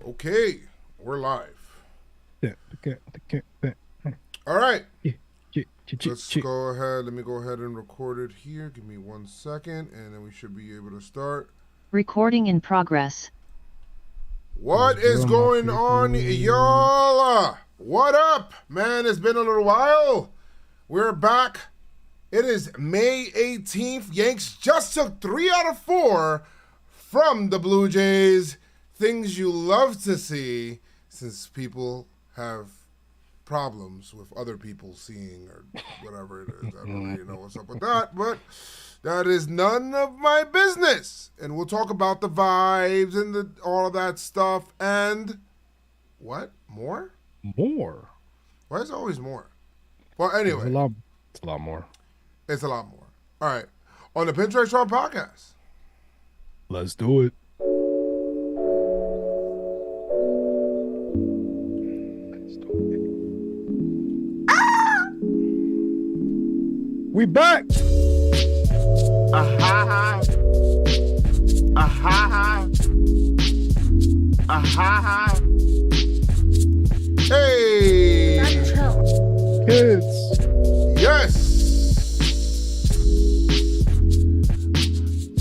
Okay, we're live. All right. Let's go ahead. Let me go ahead and record it here. Give me 1 second, and then we should be able to start. Recording in progress. What is going on, y'all? What up, man? It's been a little while. We're back. It is May 18th. Yanks just took 3 out of 4 from the Blue Jays. Things you love to see, since people have problems with other people seeing or whatever it is. I don't really know what's up with that, but that is none of my business. And we'll talk about the vibes and all of that stuff. And what? More? More? Why is it always more? Well, anyway. It's a lot more. It's a lot more. All right. On the PinstripeStrong Podcast. Let's do it. We back. Aha. Aha. Aha. Hey. Kids. Yes.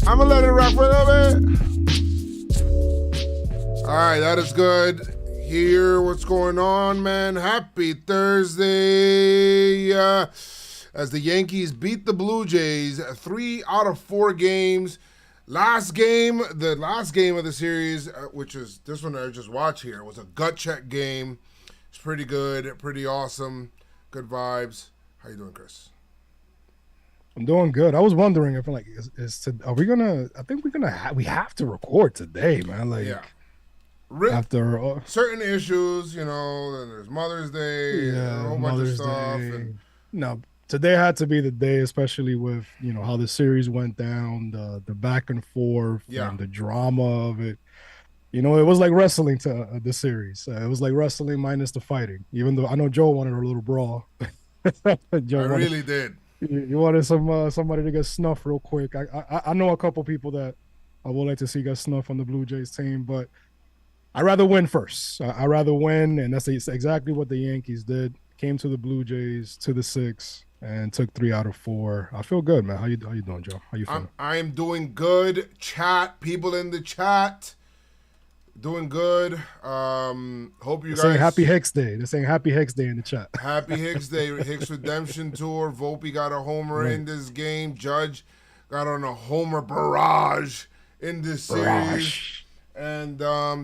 I'm gonna let it rock for a little bit. All right, that is good. Here, what's going on, man? Happy Thursday. As the Yankees beat the Blue Jays 3 out of 4 games. The last game of the series, which is this one I just watched here, was a gut check game. It's pretty good, pretty awesome, good vibes. How you doing, Chris? I'm doing good. I was wondering if are we gonna? I think we have to record today, man. Like, yeah. After certain issues, and there's Mother's Day, and a whole bunch of stuff. No, today had to be the day, especially with how the series went down, the back and forth, and the drama of it. It was like wrestling to the series. It was like wrestling minus the fighting. Even though I know Joe wanted a little brawl. Really did. You wanted somebody to get snuffed real quick. I know a couple people that I would like to see get snuffed on the Blue Jays team, but I'd rather win first. I'd rather win, and that's exactly what the Yankees did. Came to the Blue Jays, to the 6, and took 3 out of 4. I feel good, man. How you doing, Joe? How you feeling? I'm doing good. Chat, people in the chat, doing good. Hope you guys saying Happy Hicks Day. They're saying Happy Hicks Day in the chat. Happy Hicks Day. Hicks Redemption Tour. Volpe got a homer in this game. Judge got on a homer barrage in this series. And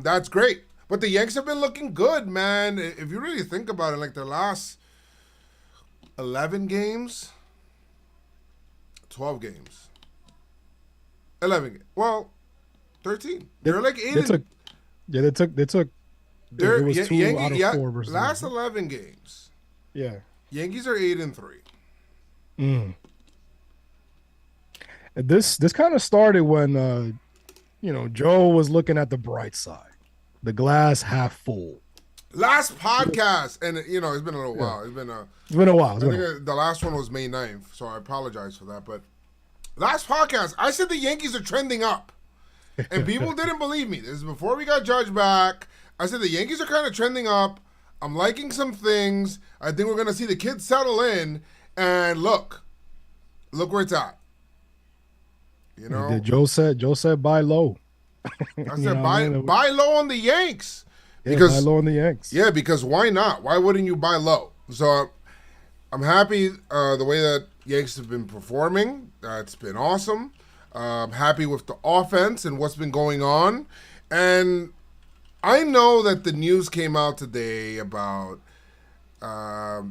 that's great. But the Yanks have been looking good, man. If you really think about it, like their last 11 games, 12 games, 11 games. Well, 13. They're like 8. They took. It was 2 out of 4 versus last 11 games. Yeah. Yankees are 8-3. This kind of started when Joe was looking at the bright side, the glass half full. Last podcast, and it's been a little while. It's been a while. I think the last one was May 9th, so I apologize for that. But last podcast, I said the Yankees are trending up, and people didn't believe me. This is before we got Judge back. I said the Yankees are kind of trending up. I'm liking some things. I think we're going to see the kids settle in, and look where it's at. Joe said buy low. I said buy low on the Yanks. Buy low on the Yanks. Yeah, because why not? Why wouldn't you buy low? So I'm happy the way that Yanks have been performing. It's been awesome. I'm happy with the offense and what's been going on. And I know that the news came out today about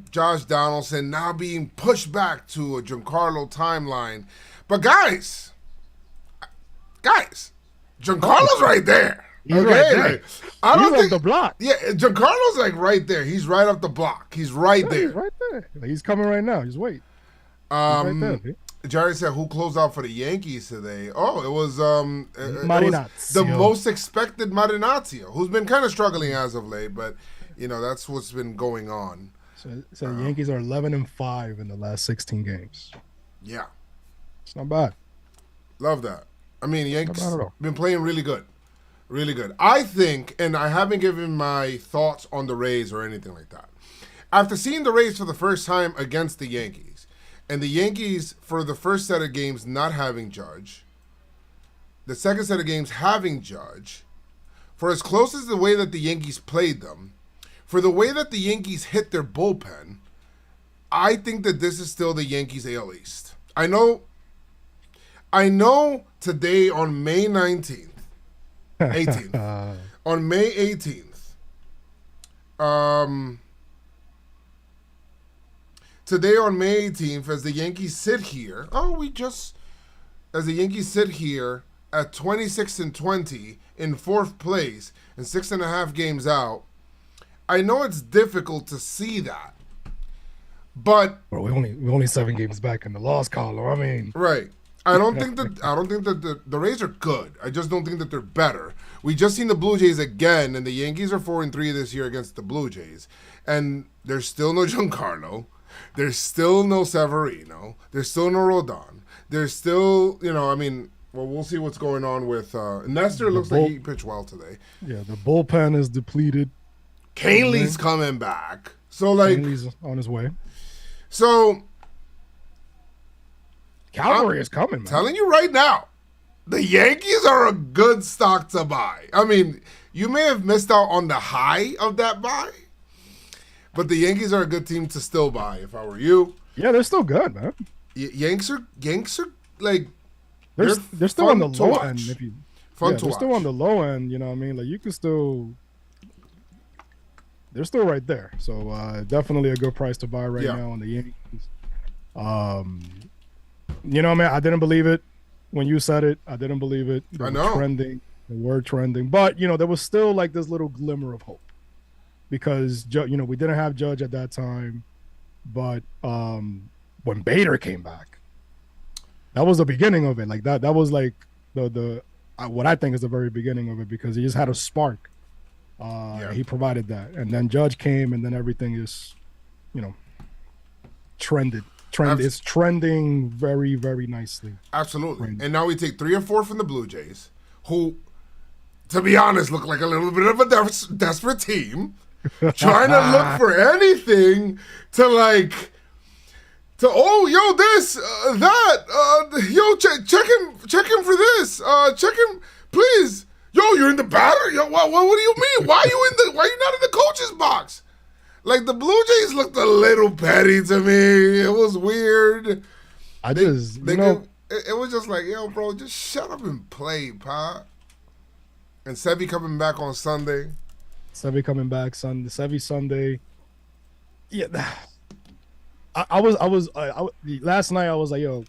Josh Donaldson now being pushed back to a Giancarlo timeline. But guys, Giancarlo's right there. He's right there. He's up the block. Yeah, Giancarlo's like right there. He's right up the block. He's right there. He's right there. He's coming right now. Just wait. Right there, Jerry said, "Who closed out for the Yankees today?" Oh, it was Marinaccio. The most expected Marinaccio, who's been kind of struggling as of late, but that's what's been going on. So the Yankees are 11-5 in the last 16 games. Yeah, it's not bad. Love that. I mean, Yankees Not bad at all. been playing really good. Really good. I think, and I haven't given my thoughts on the Rays or anything like that. After seeing the Rays for the first time against the Yankees, and the Yankees for the first set of games not having Judge, the second set of games having Judge, for as close as the way that the Yankees played them, for the way that the Yankees hit their bullpen, I think that this is still the Yankees AL East. I know today on May 19th, 18th, on May 18th, today on May 18th, as the Yankees sit here, as the Yankees sit here at 26-20 in fourth place and 6.5 games out, I know it's difficult to see that, but Bro, we're only 7 games back in the loss column. I mean, right. I don't think that the Rays are good. I just don't think that they're better. We just seen the Blue Jays again, and the Yankees are 4-3 this year against the Blue Jays, and there's still no Giancarlo, there's still no Severino, there's still no Rodon, there's still well, we'll see what's going on with Nestor. Looks like he pitched well today. Yeah, the bullpen is depleted. Caneley's coming back, so like Caneley's on his way. So Calgary is coming, man. Telling you right now, the Yankees are a good stock to buy. I mean, you may have missed out on the high of that buy, but the Yankees are a good team to still buy if I were you. Yeah, they're still good, man. Yanks are like they're still on the low watch. end. They're still on the low end. You know what I mean? Like you can still. They're still right there. So definitely a good price to buy right now on the Yankees. You know, man, I didn't believe it when you said it. I didn't believe it. I know. Trending. They were trending. But, there was still like this little glimmer of hope because, we didn't have Judge at that time. But when Bader came back, that was the beginning of it. Like that was like the what I think is the very beginning of it because he just had a spark. He provided that. And then Judge came and then everything is, trended. It's trending very, very nicely. Absolutely. And now we take 3 or 4 from the Blue Jays, who, to be honest, look like a little bit of a desperate team, trying to look for anything to check him for this, check him, please. Yo, you're in the batter? Yo, what do you mean? Why are you not in the coach's box? Like, the Blue Jays looked a little petty to me. It was weird. It was just like, yo, bro, just shut up and play, Pop. And Sevy coming back on Sunday. Sevy Sunday. Yeah. I was last night I was like, yo,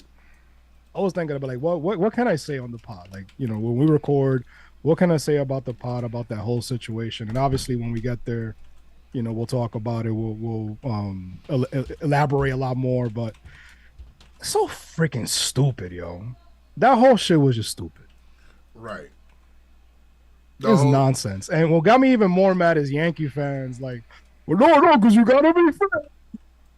I was thinking about like, what can I say on the pod? Like, when we record, what can I say about the pod, about that whole situation? And obviously when we get there, we'll talk about it. We'll elaborate a lot more, but it's so freaking stupid, yo. That whole shit was just stupid. Right. It's nonsense. And what got me even more mad is Yankee fans like, well, no, because you gotta be fair.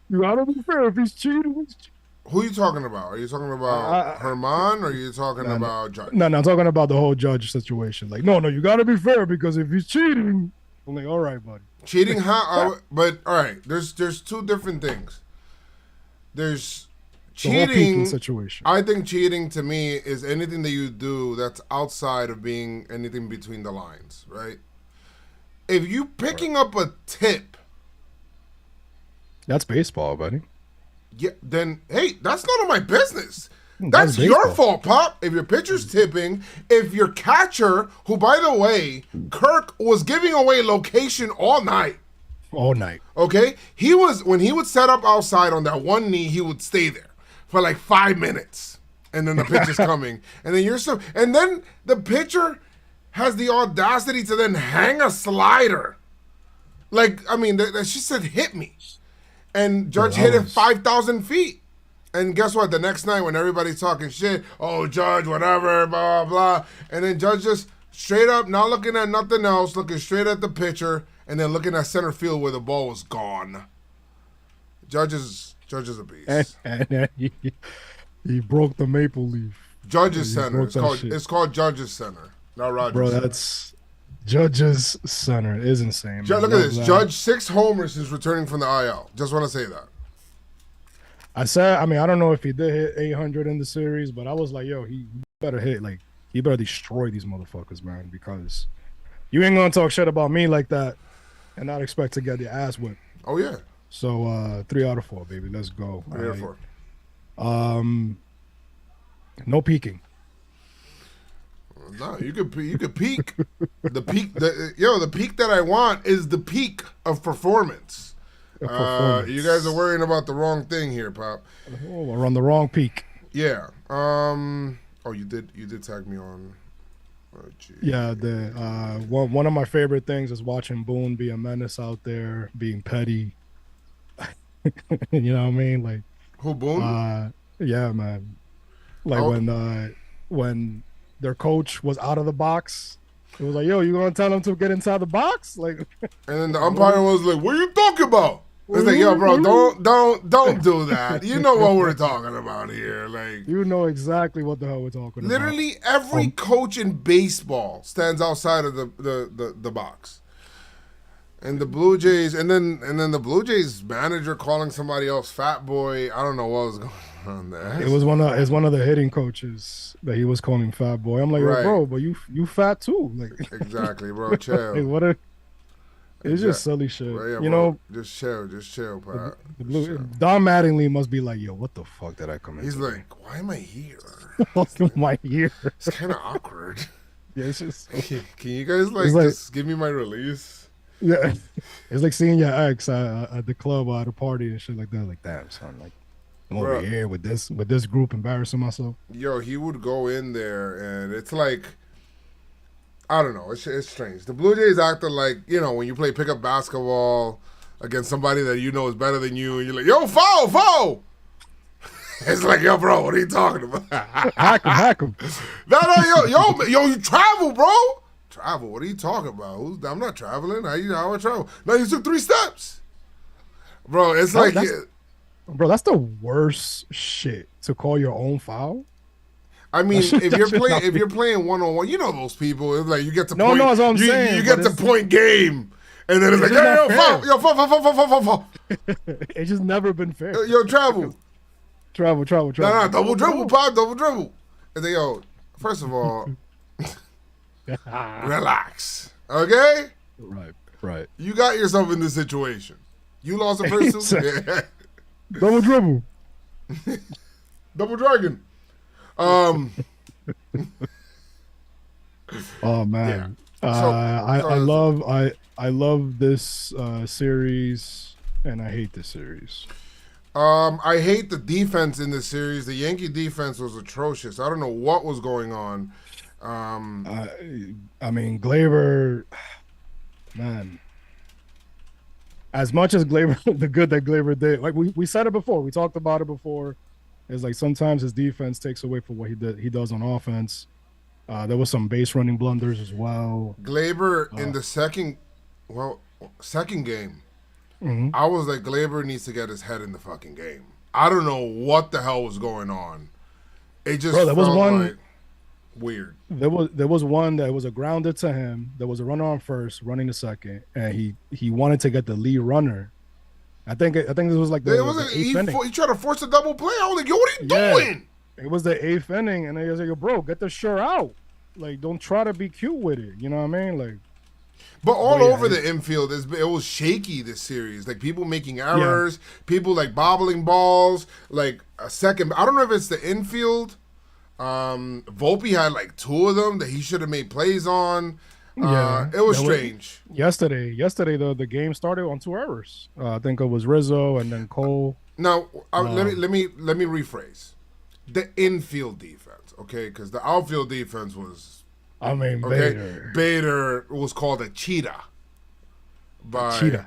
You gotta be fair. If he's cheating, he's cheating. Who are you talking about? Are you talking about Herman or are you talking about Judge? No, I'm talking about the whole Judge situation. Like, no, you gotta be fair because if he's cheating, I'm like, all right, buddy. Cheating, but all right. There's 2 different things. There's cheating. Situation. I think cheating to me is anything that you do that's outside of being anything between the lines, right? If you picking up a tip, that's baseball, buddy. Yeah, then hey, that's none of my business. That's your fault, Pop. If your pitcher's tipping, if your catcher, who, by the way, Kirk was giving away location all night. Okay? When he would set up outside on that one knee, he would stay there for like 5 minutes. And then the pitch is coming. And then the pitcher has the audacity to then hang a slider. Like, I mean, she said, hit me. And Judge hit it 5,000 feet. And guess what? The next night when everybody's talking shit, oh, Judge, whatever, blah, blah, blah. And then Judge just straight up, not looking at nothing else, looking straight at the pitcher, and then looking at center field where the ball was gone. Judge is a beast. And he broke the maple leaf. Judges You Center. broke that shit. It's called Judges Center, not Rogers Bro, Center. that's Judge's Center. It is insane. Look at Love this. that. Judge 6 homers since returning from the IL. Just want to say that. I mean, I don't know if he did hit 800 in the series, but I was like, yo, he better hit, like, he better destroy these motherfuckers, man, because you ain't gonna talk shit about me like that and not expect to get your ass whipped. Oh yeah. So 3 out of 4, baby. Let's go. 3 out of 4. No peeking. No, you could peek. The peak. The peak that I want is the peak of performance. You guys are worrying about the wrong thing here, Pop. Oh, we're on the wrong peak. Yeah. Oh, you did tag me on. Oh, yeah. The one of my favorite things is watching Boone be a menace out there, being petty. You know what I mean? Like, who, Boone? Yeah, man. Like when their coach was out of the box, it was like, "Yo, you gonna tell him to get inside the box?" Like, and then the umpire was like, "What are you talking about?" It's like, "Yo, bro, don't do that. You know what we're talking about here. Like, you know exactly what the hell we're talking about." Literally every coach in baseball stands outside of the box. And the Blue Jays, and then the Blue Jays manager calling somebody else fat boy. I don't know what was going on there. It was one of the hitting coaches that he was calling fat boy. I'm like, right. Bro, but you fat too. Like, exactly, bro. Chill. Like, it's just silly shit. Right, yeah, you bro. know, just chill, Pat. Don Mattingly must be like, yo, what the fuck did I come in? He's like, why am I here? What am I here? It's kind of awkward. Yeah, it's just. Can you guys just give me my release? Yeah, it's like seeing your ex at the club or at a party and shit like that. Like, damn, son, like, I'm over here with this group embarrassing myself. Yo, he would go in there and it's like, I don't know, it's strange. The Blue Jays acted like, you know, when you play pickup basketball against somebody that you know is better than you, and you're like, yo, foul. It's like, yo, bro, what are you talking about? Hack him. No, yo, you travel, bro. Travel? What are you talking about? I'm not traveling. How I travel? No, you took 3 steps, bro. It's like, bro, that's the worst shit to call your own foul. I mean, if you're playing 1-on-1, you know those people. It's like you get to point. No, that's what I'm saying. You get to point game, and then it's like, yo, foul. It's just never been fair. Yo, travel. No, double dribble, Pop, double dribble. And then, yo, first of all. Relax, okay? Right. You got yourself in this situation. You lost the first 2. Yeah. Double dribble. Double dragon. Oh man. Yeah. I love this series, and I hate this series. I hate the defense in this series. The Yankee defense was atrocious. I don't know what was going on. I mean, Gleyber, man. As much as Gleyber, the good that Gleyber did, like we said it before, we talked about it before. It's like sometimes his defense takes away from what he does on offense. There was some base running blunders as well. Gleyber in the second game, I was like, Gleyber needs to get his head in the fucking game. I don't know what the hell was going on. It just felt like weird. There was one that was a grounder to him. There was a runner on first, running the second, and he wanted to get the lead runner. I think this was like the eighth inning. He tried to force a double play. I was like, yo, what are you doing? It was the 8th inning, and they was like, yo, bro, get the shirt out. Like, don't try to be cute with it. You know what I mean? Like, but over the infield, it was shaky this series. Like, people making errors, people like bobbling balls, like a second. I don't know if it's the infield. Volpe had like 2 of them that he should have made plays on. It was strange. Yesterday, the game started on 2 errors. I think it was Rizzo and then Cole. Now, let me rephrase. The infield defense, okay? Because the outfield defense was, Bader was called a cheetah by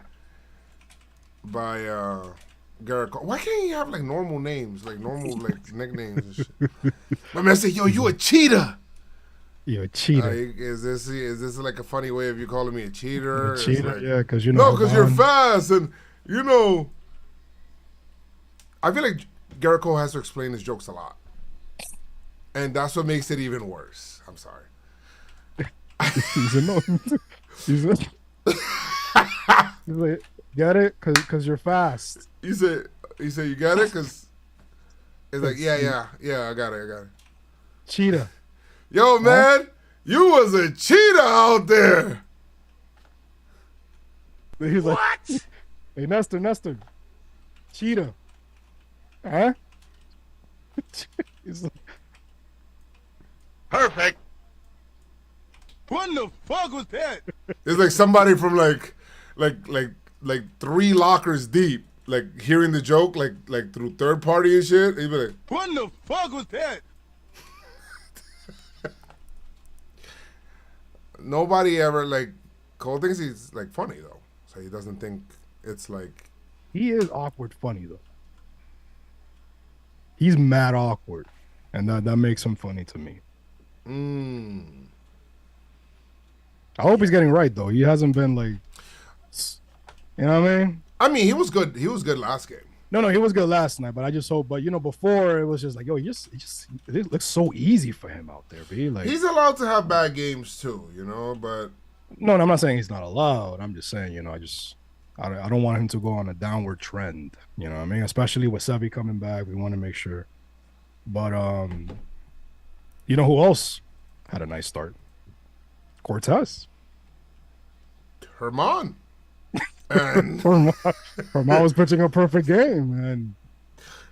Garrett Cole. Why can't he have like normal names, like normal like nicknames and shit? My man said, "Yo, you a cheetah." You're a cheater. Is this like a funny way of you calling me a cheater? A cheater, like, yeah, because you know. No, because you're fast, and you know. I feel like Garrett Cole has to explain his jokes a lot. And that's what makes it even worse. I'm sorry. He said, no. He's like, get it? Because you're fast. You said you got it? Because it's like, yeah, I got it. Cheetah. Yo, man, you was a cheetah out there. He's like, what? Hey, Nestor. Cheetah. Huh? He's like, perfect. What the fuck was that? It's like somebody from like 3 lockers deep, like hearing the joke, like through third party and shit. He'd be like, what the fuck was that? Nobody ever Cole thinks he's like funny though, so he doesn't think it's like. He is awkward funny though. He's mad awkward, and that makes him funny to me. I hope he's getting right though. He hasn't been you know what I mean? I mean, he was good. He was good last game. No, he was good last night, but I just hope. But before it was just like, yo, it looks so easy for him out there. B. Like he's allowed to have bad games too, but no, I'm not saying he's not allowed. I'm just saying, I don't want him to go on a downward trend. You know what I mean? Especially with Sevi coming back, we want to make sure. But you know who else had a nice start? Cortez. Herman. And Herman was pitching a perfect game, and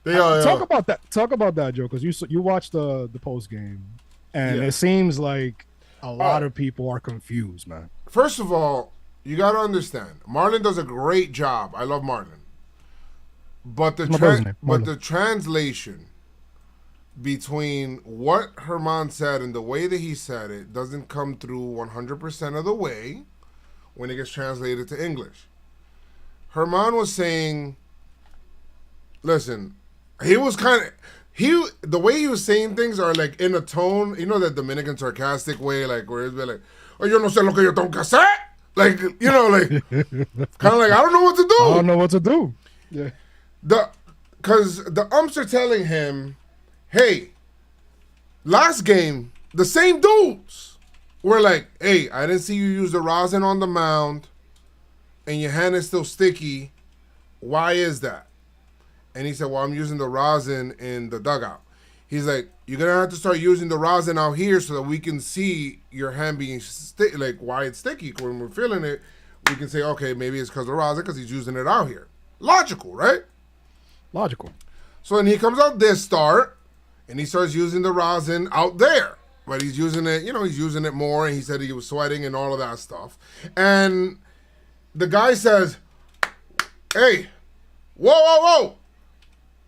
talk about that, Joe, because you watched the post game, and it seems like a lot of people are confused, man. First of all, you got to understand, Marlon does a great job. I love Marlon, but the translation between what Herman said and the way that he said it doesn't come through 100% of the way when it gets translated to English. Herman was saying, listen, the way he was saying things are like in a tone, that Dominican sarcastic way, where it's like, oh, yo no sé lo que yo tengo que hacer. Kind of like, I don't know what to do. I don't know what to do. Yeah. Because the umps are telling him, hey, last game, the same dudes were like, hey, I didn't see you use the rosin on the mound and your hand is still sticky. Why is that? And he said, well, I'm using the rosin in the dugout. He's like, you're going to have to start using the rosin out here so that we can see your hand being why it's sticky. When we're feeling it, we can say, okay, maybe it's because of rosin because he's using it out here. Logical, right? Logical. So then he comes out this start, and he starts using the rosin out there. But he's using it, he's using it more, and he said he was sweating and all of that stuff. And the guy says, hey, whoa.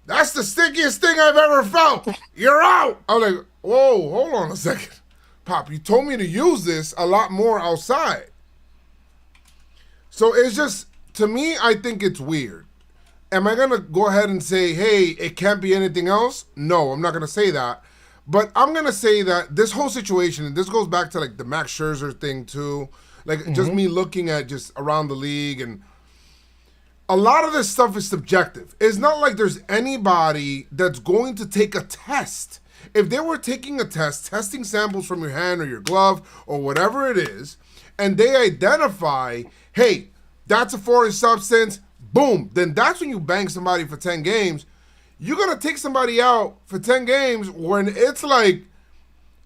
That's the stickiest thing I've ever felt. You're out. I'm like, whoa, hold on a second. Pop, you told me to use this a lot more outside. So it's just, to me, I think it's weird. Am I going to go ahead and say, hey, it can't be anything else? No, I'm not going to say that. But I'm going to say that this whole situation, and this goes back to the Max Scherzer thing too, just me looking at just around the league, and a lot of this stuff is subjective. It's not like there's anybody that's going to take a test. If they were taking a test, testing samples from your hand or your glove or whatever it is, and they identify, hey, that's a foreign substance, boom, then that's when you bang somebody for 10 games. You're going to take somebody out for 10 games when it's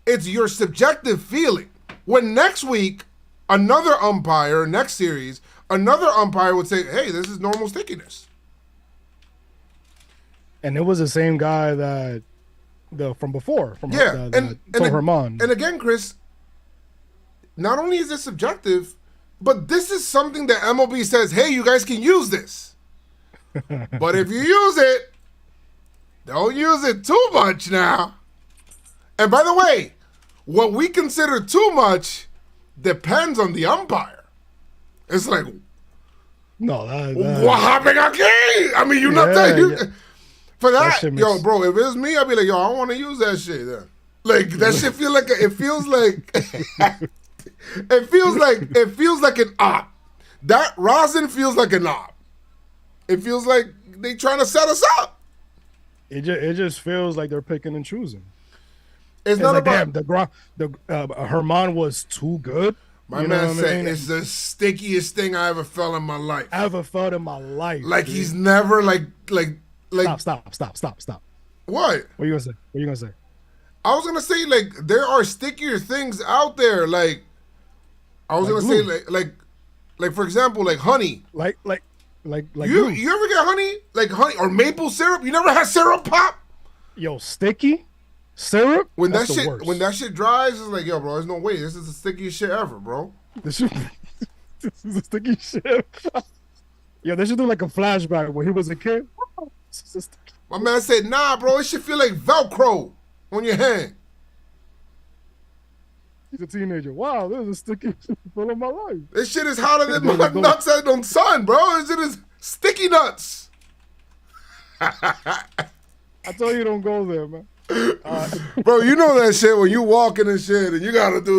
it's your subjective feeling. When next week, another umpire, next series, another umpire would say, hey, this is normal stickiness. And it was the same guy from before. And Herman. And again, Chris, not only is it subjective, but this is something that MLB says, hey, you guys can use this. But if you use it, don't use it too much now. And by the way, what we consider too much depends on the umpire. It's like, no, what happened again? I mean, you're not saying for that, yo, bro. If it was me, I'd be like, yo, I want to use that shit. Then. That shit feels like it feels like an op. That rosin feels like an op. It feels like they trying to set us up. It just feels like they're picking and choosing. It's not like, about Herman was too good. my You know man what I said mean? it's the stickiest thing I ever felt in my life. I ever felt in my life. Like dude. he's never like Stop. what? What are you gonna say? What are you gonna say? I was gonna say like there are stickier things out there. Like I was Like gonna say glue. like for example like honey. Like You glue. ever get honey like honey or maple syrup? You never had syrup pop? Yo, sticky syrup. When That's that the shit worst. when that shit dries, it's like yo, bro. There's no way. This is the stickiest shit ever, bro. This is the sticky shit. Yo, they should do like a flashback when he was a kid. This is sticky. My man said, nah, bro. It should feel like Velcro on your hand. He's a teenager. Wow, this is a sticky shit full of my life. This shit is hotter than my nuts out on sun, bro. This shit is sticky nuts. I told you don't go there, man. Bro, you know that shit when you walking and shit, and you gotta do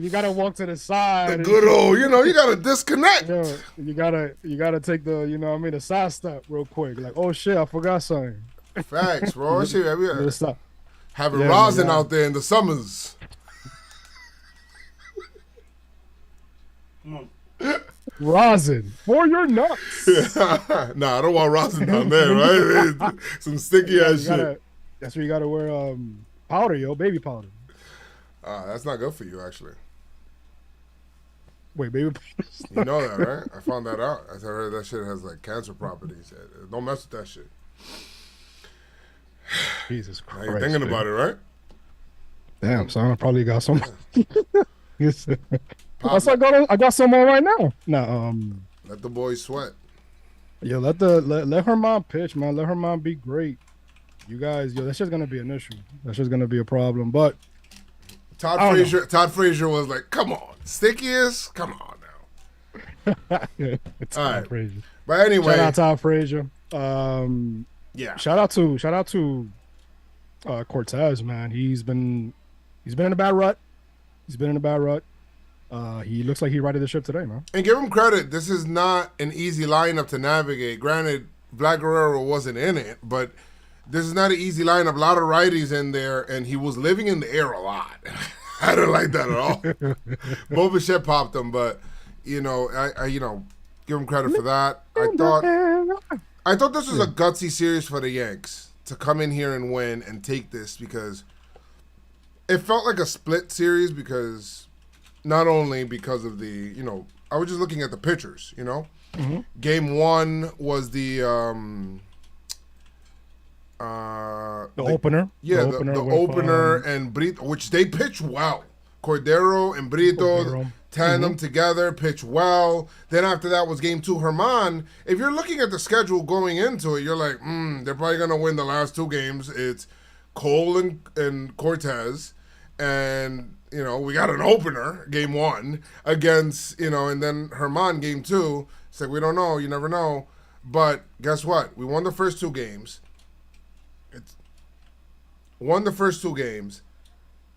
You gotta walk to the side. the and good old, you gotta disconnect. Yo, you gotta take the, the side step real quick. Like, oh shit, I forgot something. Facts, bro. Shit, Yeah, stop. having Yeah, rosin man. out there in the summers. Rosin for your nuts. Nah, I don't want rosin down there, right? Some sticky ass shit. That's where you gotta wear powder, yo, baby powder. That's not good for you, actually. Wait, baby powder. You know that, right? I found that out. I heard that shit has like cancer properties. Don't mess with that shit. Jesus Now Christ. you're thinking man. about it, right? Damn, son, I probably got some. Pop, I got some on right now. Nah, let the boys sweat. yo, let her mom pitch, man. Let her mom be great. You guys, yo, that's just gonna be an issue. That's just gonna be a problem. But Todd I don't Frazier was like, "Come on, stickiest, come on now." it's All Todd right. Frazier. But anyway, Shout out Todd Frazier. yeah, Shout out to Cortez, man. He's been in a bad rut. He looks like he righted the ship today, man. and give him credit. This is not an easy lineup to navigate. Granted, Vlad Guerrero wasn't in it, but this is not an easy lineup. A lot of righties in there, and he was living in the air a lot. I didn't like that at all. Bo Bichette popped him, but I give him credit for that. I thought this was a gutsy series for the Yanks to come in here and win and take this, because it felt like a split series, because not only because of the, I was just looking at the pitchers, Mm-hmm. Game 1 was the Opener. yeah, the opener and Brito, which they pitch well. Cordero and Brito tandem together, pitch well. Then after that was Game 2, Herman. If you're looking at the schedule going into it, you're like, they're probably going to win the last 2 games. It's Cole and Cortez. And, we got an opener, Game 1, against, and then Herman, Game 2. It's like, we don't know. You never know. But guess what? We won the first 2 games. Won the first 2 games,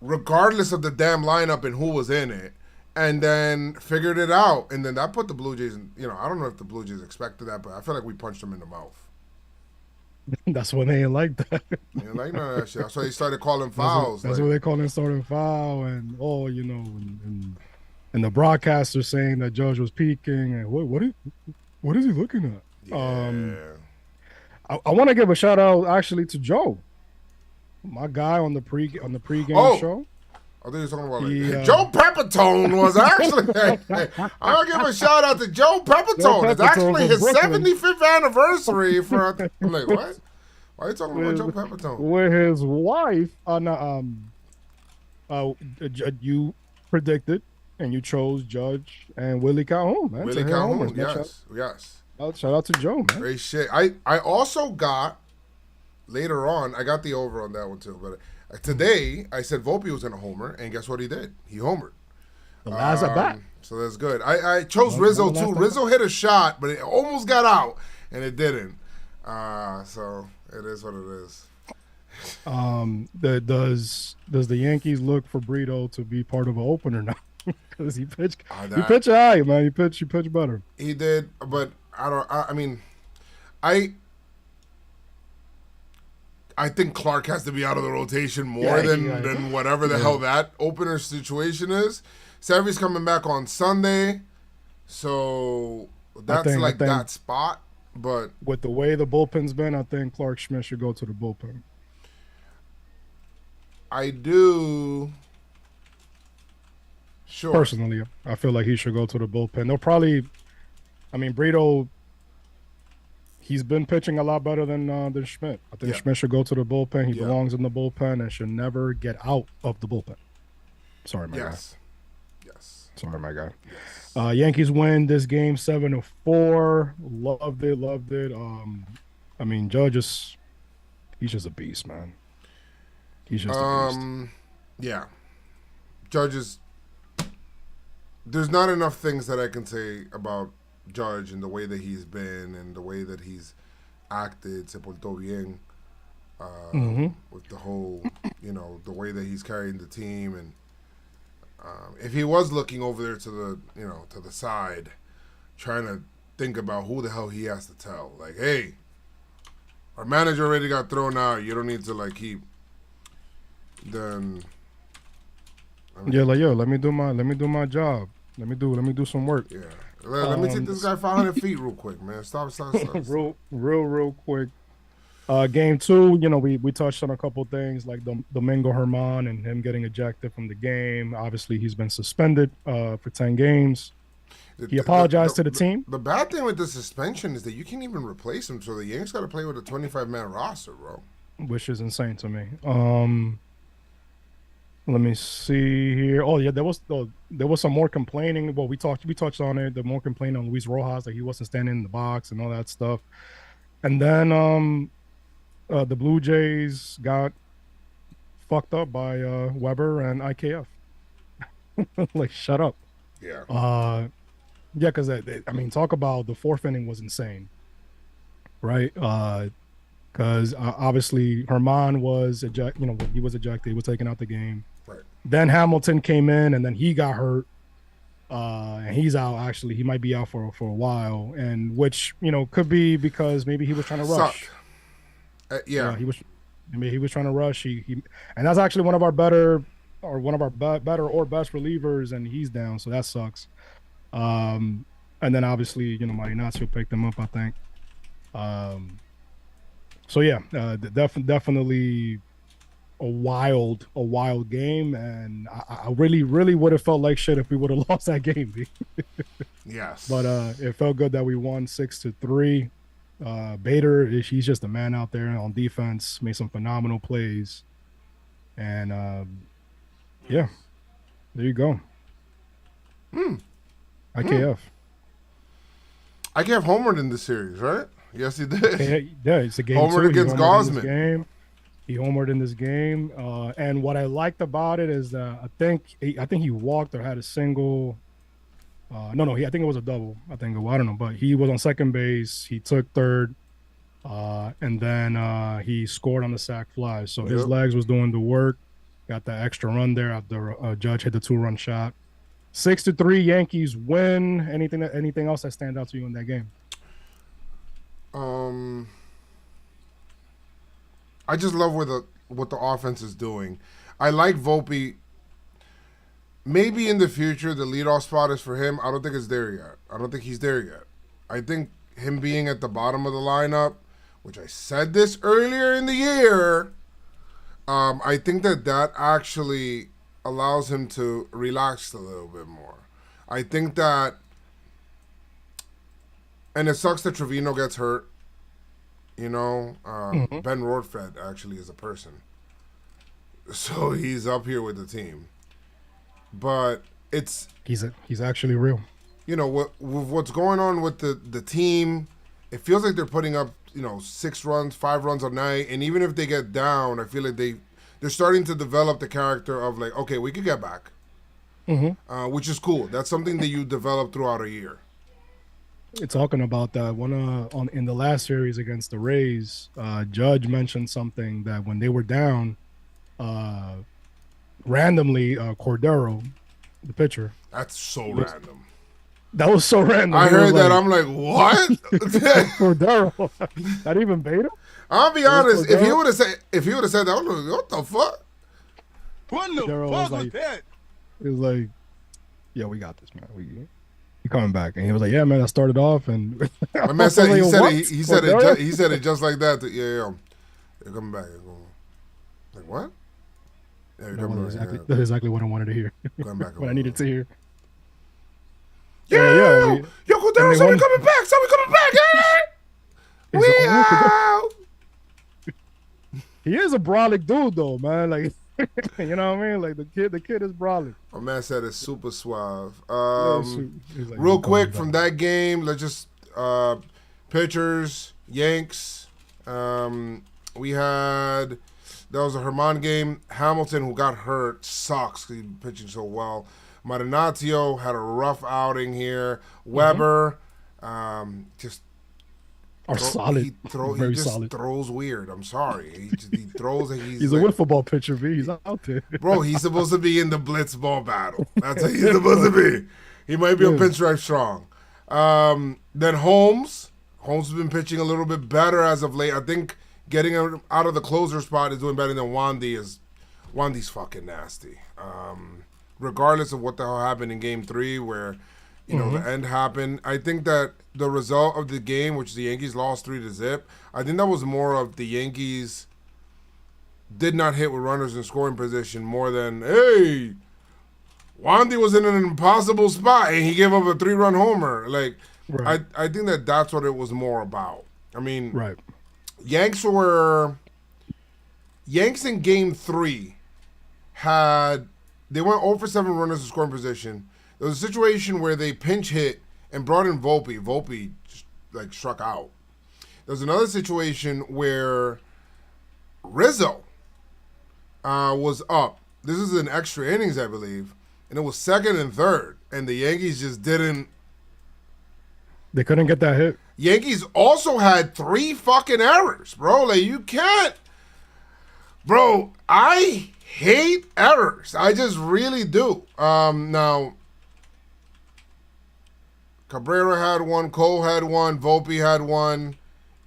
regardless of the damn lineup and who was in it, and then figured it out. And then that put the Blue Jays in, I don't know if the Blue Jays expected that, but I feel like we punched them in the mouth. That's when they ain't like that. They ain't like none of that shit. So they started calling fouls. That's what they call it, starting foul, and and the broadcaster saying that Judge was peeking, and what is he looking at? Yeah. I want to give a shout out actually to Joe, my guy on the pregame show. I think you're talking about Joe Pepitone was actually. I'll give a shout out to Joe Pepitone. It's actually his Brooklyn. 75th anniversary for. I'm like, what? Why are you talking about Joe Pepitone? With his wife, you predicted and you chose Judge and Willie Calhoun, man. Willie Calhoun, yes. Shout out to Joe, man. Great shit. I also got, later on, I got the over on that one too. But today, I said Volpe was going to homer, and guess what he did? He homered. The last at bat. So that's good. I chose Rizzo too. Rizzo hit a shot, but it almost got out, and it didn't. So it is what it is. Does the Yankees look for Brito to be part of an opener now? Because he pitched high, man. He pitched better. He did, but I mean, I think Clark has to be out of the rotation more than whatever the hell that opener situation is. Savvy's coming back on Sunday, so that's I think that spot. But with the way the bullpen's been, I think Clark Schmidt should go to the bullpen. I do. Sure. Personally, I feel like he should go to the bullpen. They'll probably, I mean, Brito, he's been pitching a lot better than Schmidt. I think Schmidt should go to the bullpen. He belongs in the bullpen and should never get out of the bullpen. Sorry, my guy. Yes. Sorry, my guy. Yes. Yankees win this game 7-4. Loved it. I mean, Judge he's just a beast, man. He's just a beast. Yeah. Judge is. There's not enough things that I can say about Judge and the way that he's been and the way that he's acted, se portó bien, with the whole, the way that he's carrying the team. And if he was looking over there to the side, trying to think about who the hell he has to tell, like, hey, our manager already got thrown out. You don't need to keep. Then. Let me do my job. Let me do some work. Yeah. Let me take this guy 500 feet real quick, man. Stop. real quick. Game 2, we touched on a couple things like Domingo Germán and him getting ejected from the game. Obviously, he's been suspended for 10 games. He apologized to the team. The bad thing with the suspension is that you can't even replace him, so the Yankees got to play with a 25-man roster, bro. Which is insane to me. Let me see here. Oh yeah, there was some more complaining. Well, we touched on it. The more complaining on Luis Rojas that he wasn't standing in the box and all that stuff. And then the Blue Jays got fucked up by Weber and IKF. Like, shut up. Yeah. Because I mean, talk about the fourth inning was insane, right? Because obviously Germán was ejected. He was ejected. He was taken out the game. Right. Then Hamilton came in, and then he got hurt, and he's out. Actually, he might be out for a while, and which could be because maybe he was trying to rush. He was trying to rush. He and that's actually one of our better or best relievers, and he's down, so that sucks. And then obviously Marinacio picked him up, I think. So yeah, definitely a wild game, and I really would have felt like shit if we would have lost that game. Yes, but it felt good that we won 6-3. Bader, he's just a man out there on defense, made some phenomenal plays, and there you go. IKF homered in this series, right? Yes, he did. Yeah, it's a game. Homered against Gosman. He homered in this game, and what I liked about it is that I think he walked or had a single. I think it was a double. I don't know, but he was on second base. He took third, and then he scored on the sac fly. So his legs was doing the work. Got that extra run there after Judge hit the 2-run shot. 6-3 Yankees win. Anything else that stands out to you in that game? I just love what the offense is doing. I like Volpe. Maybe in the future the leadoff spot is for him. I don't think it's there yet. I don't think he's there yet. I think him being at the bottom of the lineup, which I said this earlier in the year, I think that actually allows him to relax a little bit more. I think that, and it sucks that Trevino gets hurt. Ben Rortfed actually is a person. So he's up here with the team. But he's actually real. What's going on with the team, it feels like they're putting up, 6 runs, 5 runs a night, and even if they get down, I feel like they're starting to develop the character of like, okay, we could get back. Which is cool. That's something that you develop throughout a year. Talking about that one in the last series against the Rays, Judge mentioned something that when they were down, randomly Cordero, the pitcher. That's so random. That was so random. I He heard was that. like, I'm like, what? Cordero. Not even Beta. I'll be honest. If he Cordero? would have said that, I was like, what the fuck? What the Cordero fuck was was like- that? It was like, "Yo, we got this, man. You coming back?" And he was like, "Yeah, man. I started off and." My man said I was like, he said "What? he said it just like that. Yeah. You're coming back. Like what? Yeah, you're coming That's back. exactly, that's exactly what I wanted to hear. Coming back. What I needed to hear. Yeah, yeah, yo, Cordero, they so we won. coming back. So we coming back. Yeah. He's We a- out. He is a brolic dude, though, man. Like, you know what I mean? Like the kid is brolic. My man said it's super suave. He's like, Real "You quick coming from back." that game, let's just pitchers, Yanks. We had that was a Herman game. Hamilton, who got hurt, sucks because he's pitching so well. Marinaccio had a rough outing here. Weber, just Are solid. He Very just solid. throws weird. I'm sorry. He throws like He's a like, wood football pitcher, B. He's out there. bro, he's supposed to be in the blitz ball battle. That's what he's supposed to be. He might be a pinstripe strong. Then Holmes. Holmes has been pitching a little bit better as of late. I think getting him out of the closer spot is doing better than Wandy. Wandy's fucking nasty. Regardless of what the hell happened in Game 3, where the end happened, I think that the result of the game, which the Yankees lost 3-0, I think that was more of the Yankees did not hit with runners in scoring position more than, hey, Wandy was in an impossible spot and he gave up a 3-run homer. Like, Right. I think that that's what it was more about. I mean, Right. Yanks in Game 3 they went 0 for 7 runners in scoring position. There was a situation where they pinch hit and brought in Volpe. Volpe just, like, struck out. There was another situation where Rizzo was up. This is in extra innings, I believe, and it was second and third, and the Yankees just didn't. They couldn't get that hit. Yankees also had 3 fucking errors, bro. Like, you can't. Bro, I hate errors. I just really do. Now, Cabrera had one, Cole had one, Volpe had one.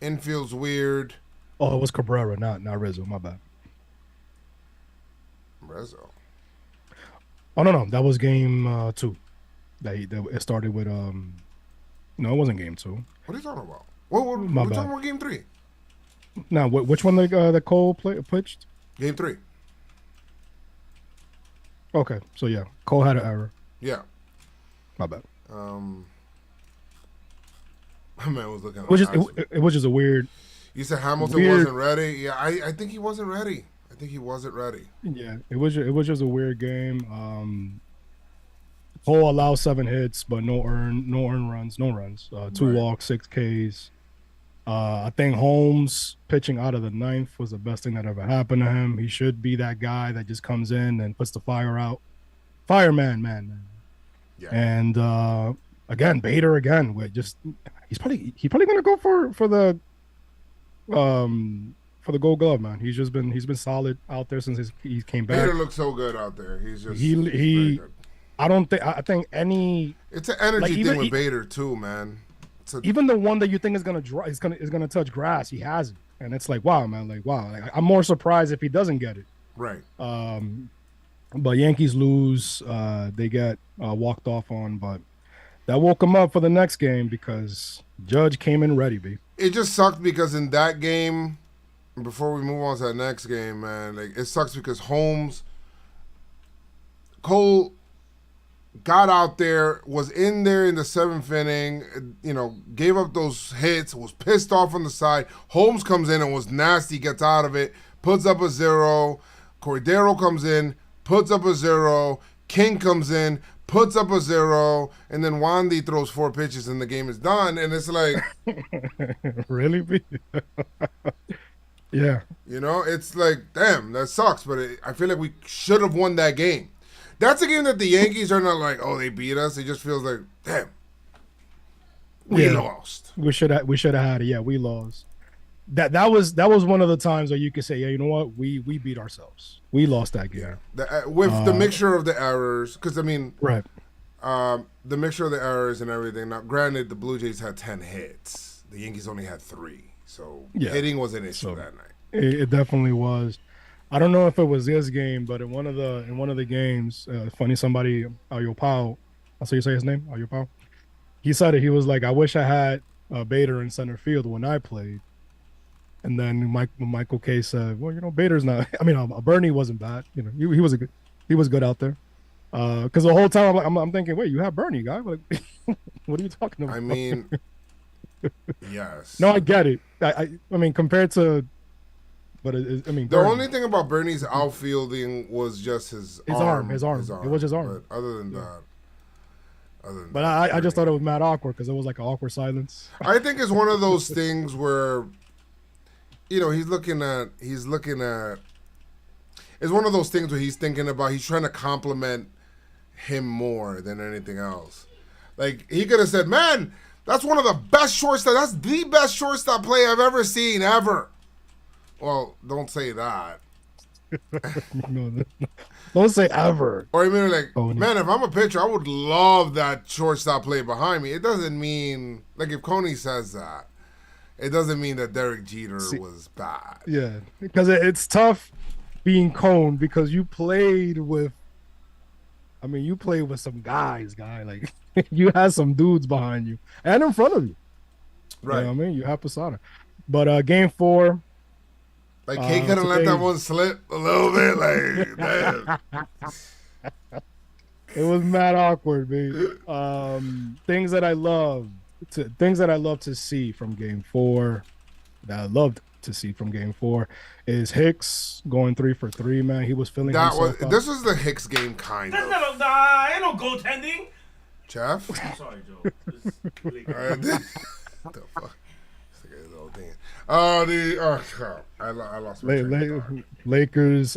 Infield's weird. Oh, it was Cabrera, not Rizzo. My bad. Rizzo. Oh no, that was game 2. It started with No, it wasn't game 2. What are you talking about? What My we're bad. talking about Game 3. Now, which one the Cole pitched? Game 3. Okay, so yeah, Cole had an error. Yeah. My bad. My man was looking. It was just a weird. You said Hamilton weird- wasn't ready. Yeah, I think he wasn't ready. Yeah, it was just a weird game. Cole allowed 7 hits, but no runs. 2 Right. walks, 6 Ks. I think Holmes pitching out of the 9th was the best thing that ever happened to him. He should be that guy that just comes in and puts the fire out. Fireman, man. Yeah. And again, Bader again. He's probably gonna go for the Gold Glove, man. He's been solid out there since he came back. Bader looks so good out there. He's just He- he's he- very good. I think any It's an energy like, thing even- with Bader too, man. even the one that you think is gonna touch grass, he has it, and it's like wow, man. Like wow, like, I'm more surprised if he doesn't get it. Right. But Yankees lose. They get walked off on, but that woke him up for the next game because Judge came in ready, B. It just sucked because in that game, before we move on to the next game, man, like it sucks because Cole got out there, was in there in the 7th inning, gave up those hits, was pissed off on the side. Holmes comes in and was nasty, gets out of it, puts up a 0. Cordero comes in, puts up a 0. King comes in, puts up a 0, and then Wandy throws 4 pitches and the game is done. And it's like, Really, B? Yeah. it's like, damn, that sucks. But I feel like we should have won that game. That's a game that the Yankees are not like, oh, they beat us. It just feels like, damn, we lost. We should have had it. Yeah, we lost. That was one of the times where you could say, yeah, you know what, we beat ourselves. We lost that game. With the mixture of the errors, because I mean, Right. The mixture of the errors and everything. Now, granted, the Blue Jays had 10 hits. The Yankees only had 3. So hitting was an issue that night. It definitely was. I don't know if it was this game, but in one of the games, funny somebody Ayo Pao, that's how you say his name, Ayo Pao. He said it. He was like, "I wish I had Bader in center field when I played." And then Michael K said, "Well, Bader's not. I mean, Bernie wasn't bad. He was good out there." Because the whole time I'm thinking, wait, you have Bernie, guy? Like, what are you talking about? I mean, yes. No, I get it. I mean, compared to, but the Bernie, only thing about Bernie's outfielding was just his arm. His arm. It was his arm. But other than that. I just thought it was mad awkward because it was like an awkward silence. I think it's one of those things where, he's looking at. It's one of those things where he's thinking about. He's trying to compliment him more than anything else. Like, he could have said, "Man, that's one of the best shortstop. That's the best shortstop play I've ever seen ever." Well, don't say that. No, don't say ever. Or even like, man, if I'm a pitcher, I would love that shortstop play behind me. It doesn't mean, like, if Coney says that, it doesn't mean that Derek Jeter was bad. Yeah, because it's tough being Cone because you played with some guys, like you had some dudes behind you and in front of you. Right. You know what I mean? You have Posada. But game 4. Like, he couldn't let that one slip a little bit. Like, damn. It was mad awkward, baby. Things that I love to see from game 4, that I loved to see from game 4 is Hicks going 3 for 3, man. He was feeling himself out. This was the Hicks game, kind of. Ain't no goaltending. Jeff? I'm sorry, Joe. The fuck? I lost my train of thought. Lakers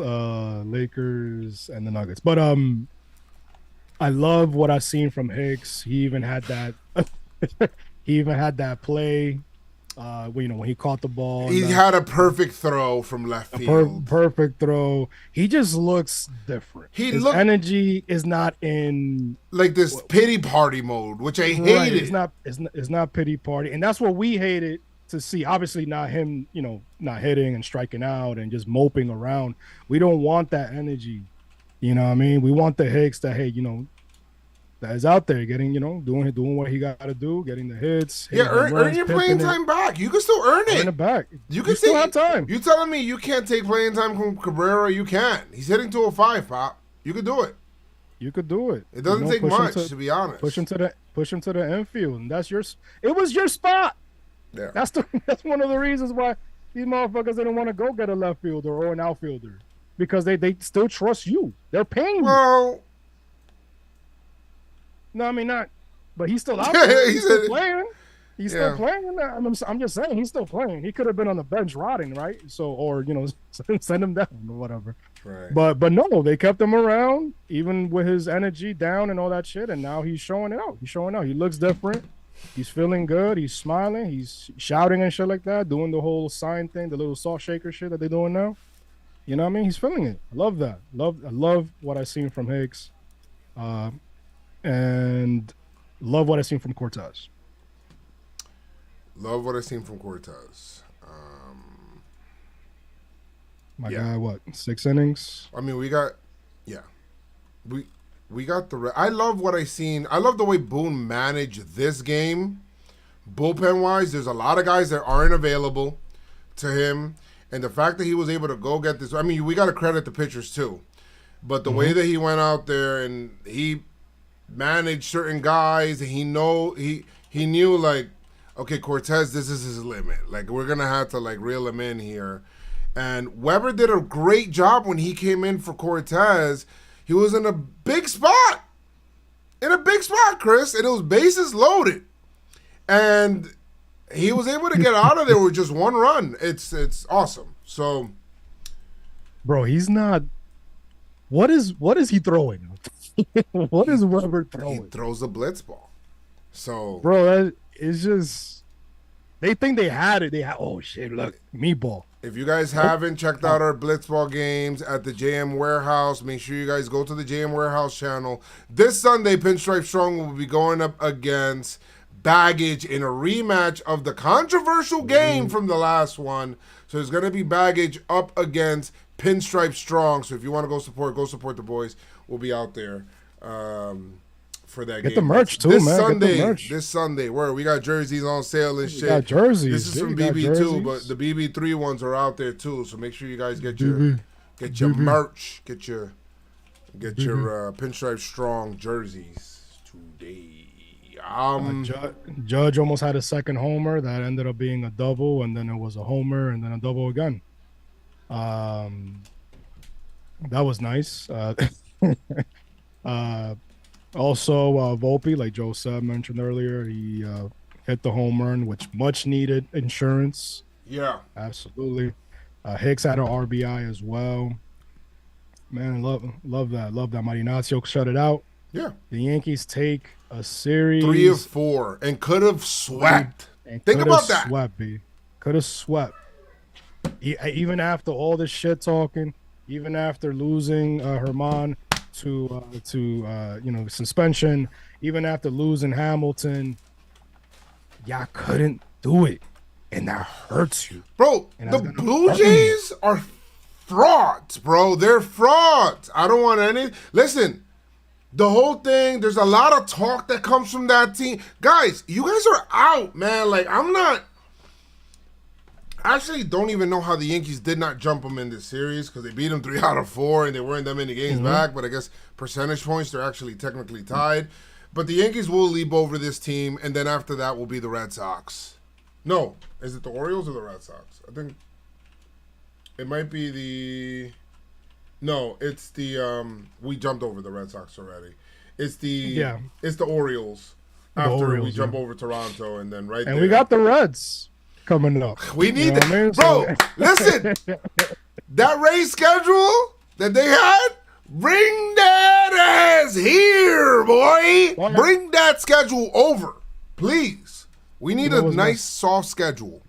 and the Nuggets. But I love what I've seen from Hicks. He even had that play when he caught the ball. He had a perfect throw from left field. Perfect throw. He just looks different. His energy is not in like this pity party mode, which I hated. Right. It's not pity party, and that's what we hated to see. Obviously, not him, not hitting and striking out and just moping around. We don't want that energy. You know what I mean? We want the Hicks that, hey, that is out there getting, doing what he got to do, getting the hits. Yeah, earn your playing time back. You can still earn it. Earn it back. You can still have time. You telling me you can't take playing time from Cabrera? You can. He's hitting 205, Pop. You could do it. You could do it. It doesn't take much, to be honest. Push him to the infield, and it was your spot. Yeah. That's one of the reasons why these motherfuckers didn't want to go get a left fielder or an outfielder, because they still trust you. They're paying you. Well, no, I mean not, but he's still out there. He's still playing. He's Yeah. still playing. I'm just saying he's still playing. He could have been on the bench rotting, right? So, or send him down or whatever. Right. But no, they kept him around even with his energy down and all that shit, and now he's showing it out. He looks different. He's feeling good. He's smiling. He's shouting and shit like that, doing the whole sign thing, the little salt shaker shit that they're doing now. You know what I mean? He's feeling it. I love that. I love what I've seen from Hicks, and love what I've seen from Cortez. Love what I've seen from Cortez. My guy, what, 6 innings? I mean, we got the. I love what I seen. I love the way Boone managed this game, bullpen wise. There's a lot of guys that aren't available to him, and the fact that he was able to go get this. I mean, we got to credit the pitchers too, but the way that he went out there and he managed certain guys, and he knew like, okay, Cortez, this is his limit. Like, we're gonna have to like reel him in here. And Weber did a great job when he came in for Cortez. He was in a big spot. Chris. And it was bases loaded. And he was able to get out of there with just one run. It's awesome. So, bro, he's not. What is he throwing? What is Weber throwing? He throws a blitz ball. So, bro, that is just. They think they had it. Oh shit! Look, meatball. If you guys haven't checked out our Blitzball games at the JM Warehouse, make sure you guys go to the JM Warehouse channel. This Sunday, Pinstripe Strong will be going up against Baggage in a rematch of the controversial game from the last one. So it's going to be Baggage up against Pinstripe Strong. So if you want to go support the boys. We'll be out there for that game. Get the merch too, this man. Sunday, Get the merch. This Sunday, where we got jerseys on sale and shit. We got jerseys. This is from BB2, but the BB3 ones are out there too. So make sure you guys get your merch, get your Pinstripe Strong jerseys today. Judge almost had a second homer that ended up being a double, and then it was a homer and then a double again. That was nice. Also, Volpe, like Joe said, mentioned earlier, he hit the home run, which much needed insurance. Yeah, absolutely. Hicks had an RBI as well. Man, love that. Marinaccio shut it out. Yeah. The Yankees take a series 3 of 4 and could have swept. Think about that. Could have swept. Even after all this shit talking, even after losing Herman to suspension, even after losing Hamilton, y'all couldn't do it, and that hurts you, bro. The Blue Jays are frauds, bro. They're frauds. I don't want any. Listen, the whole thing. There's a lot of talk that comes from that team, guys. You guys are out, man. Like I'm not. I actually don't even know how the Yankees did not jump them in this series because they beat them 3 out of 4 and they weren't that many games back. But I guess percentage points, they're actually technically tied. But the Yankees will leap over this team, and then after that will be the Red Sox. No, is it the Orioles or the Red Sox? I think it might be the. No, it's the. We jumped over the Red Sox already. It's the. It's the Orioles. After we jump over Toronto, and then and we got the Reds coming up. We need that. Bro, listen. That race schedule that they had, bring that ass here, boy. Bring that schedule over, please. We need a nice, soft schedule.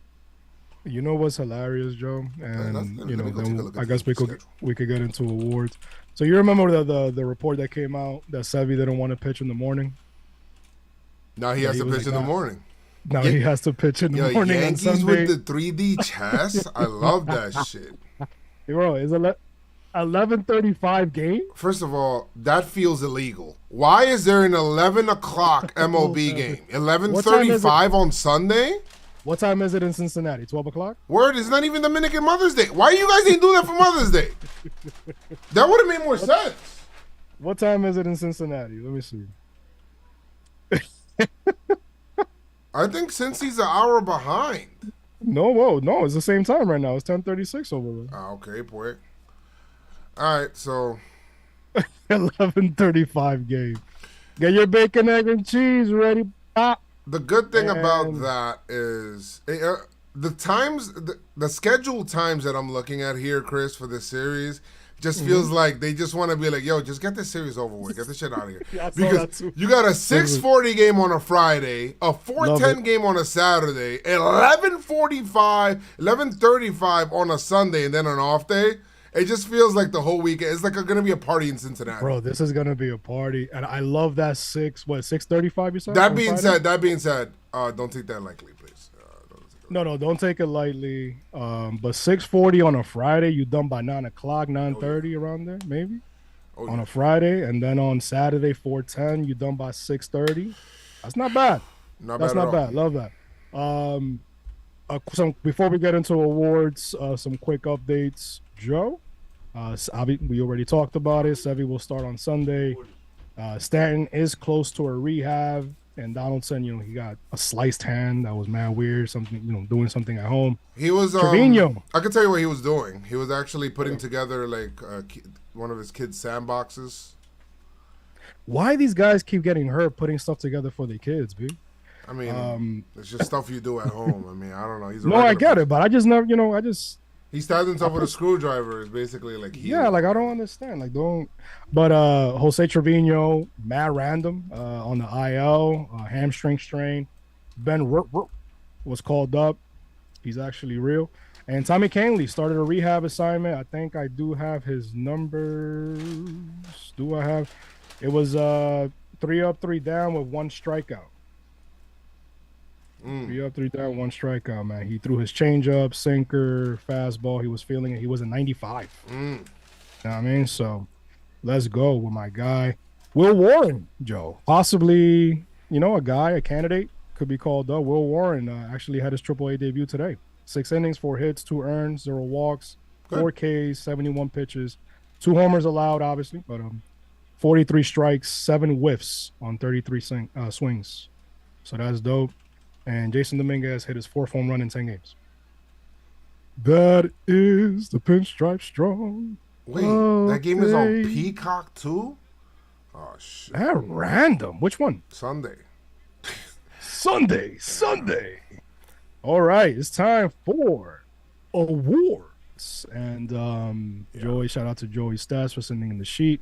You know what's hilarious, Joe? And, then I guess we could get into awards. So you remember the report that came out that Sevy didn't want to pitch in the morning? Now he has to pitch in the morning. Now he has to pitch in the morning Yankees on Sunday. with the 3D chess. I love that shit. Bro, is 11:35 game? First of all, that feels illegal. Why is there an 11 o'clock MLB game? 11:35 on Sunday? What time is it in Cincinnati? 12 o'clock? Word, it's not even Dominican Mother's Day. Why you guys ain't doing that for Mother's Day? That would have made more sense. What time is it in Cincinnati? Let me see. I think Cincy's an hour behind. No, it's the same time right now. It's 10:36 over there. Okay, boy. All right, so 11:35 game. Get your bacon, egg, and cheese ready. Pop. The good thing about that is the times, the scheduled times that I'm looking at here, Chris, for this series. Just feels like they just want to be like, yo, just get this series over with. Get this shit out of here. Because you got a 6:40 game on a Friday, a 4:10 game on a Saturday, 11:35 on a Sunday, and then an off day. It just feels like the whole weekend. It's like going to be a party in Cincinnati. Bro, this is going to be a party. And I love that 6:35 you said? That being said, don't take that lightly, please. No, don't take it lightly. But 6:40 on a Friday, you done by 9 o'clock, 9:30 around there, maybe. On a Friday, and then on Saturday 4:10, you done by 6:30. That's not bad. That's not bad. Love that. Before we get into awards, some quick updates. Joe, we already talked about it. Sevy will start on Sunday. Stanton is close to a rehab. And Donaldson, he got a sliced hand that was mad weird. Something, doing something at home. He was Trevino. I can tell you what he was doing. He was actually putting together like one of his kids' sandboxes. Why these guys keep getting hurt putting stuff together for their kids, B? I mean, it's just stuff you do at home. I mean, I don't know. I get it, but I just never, He stabs himself with a screwdriver. Is basically like I don't understand. But Jose Trevino, mad random on the IL, hamstring strain. Ben was called up. He's actually real. And Tommy Kahnle started a rehab assignment. I think I do have his numbers. Do I have? It was 3 up, 3 down with 1 strikeout. 3 up, 3 down, 1 strikeout, man. He threw his changeup, sinker, fastball. He was feeling it. He was a 95. You know what I mean? So let's go with my guy, Will Warren, Joe. Possibly, a candidate could be called up. Will Warren actually had his AAA debut today. 6 innings, 4 hits, 2 earned, 0 walks, 4 Ks, 71 pitches, 2 homers allowed, obviously, but 43 strikes, 7 whiffs on 33 swings. So that's dope. And Jason Dominguez hit his 4th home run in 10 games. That is the Pinstripe Strong. Wait, that game is on Peacock too? Oh, shit. That random. Which one? Sunday. Sunday. All right, it's time for awards. And Joey, shout out to Joey Stats for sending in the sheet.